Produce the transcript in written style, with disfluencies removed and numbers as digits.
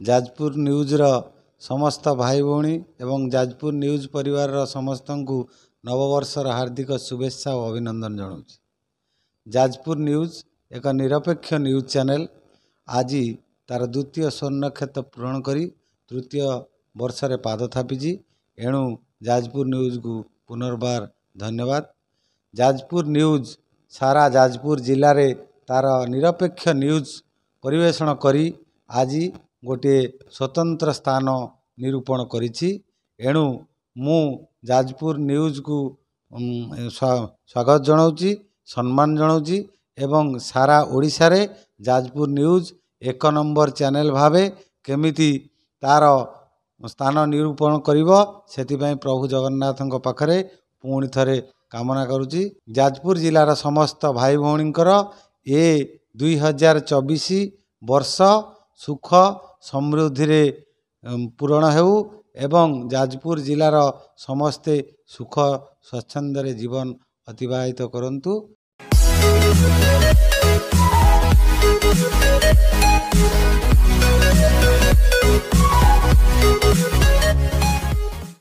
जाजपुर न्यूज़र समस्त भाई भौणी एवं जाजपुर न्यूज़ परिवार समस्त को नववर्षर हार्दिक शुभेच्छा और अभिनंदन जनाऊँ। जाजपुर न्यूज़ एक निरपेक्ष न्यूज़ चैनल आज तार द्वितीय स्वर्णक्षेत्र पूरण करी तृतीय वर्ष रे पाद थापिची। एणु जाजपुर न्यूज़ को पुनर्बार धन्यवाद। जाजपुर न्यूज़ सारा जाजपुर जिले रे तार निरपेक्ष न्यूज़ परिवेषण करी आज गोटे स्वतंत्र स्थान निरूपण करिछि। एणु मु जाजपुर न्यूज़ को स्वागत जनाऊँची, सम्मान जनाऊँची एवं सारा ओडिशा रे जाजपुर न्यूज़ एक नंबर चैनल भावे केमिति तार स्थान निरूपण करिवो सेतिपई प्रभु जगन्नाथଙ୍କ पाखरे पुणी थरे कामना करुछि। जाजपुर जिलार समस्त भाई भौणींकर ए 2024 वर्ष सुख समृद्धि रे पूरण हेउ एवं जाजपुर जिलार समस्ते सुख स्वच्छंद रे जीवन अतिबाहित करंतु।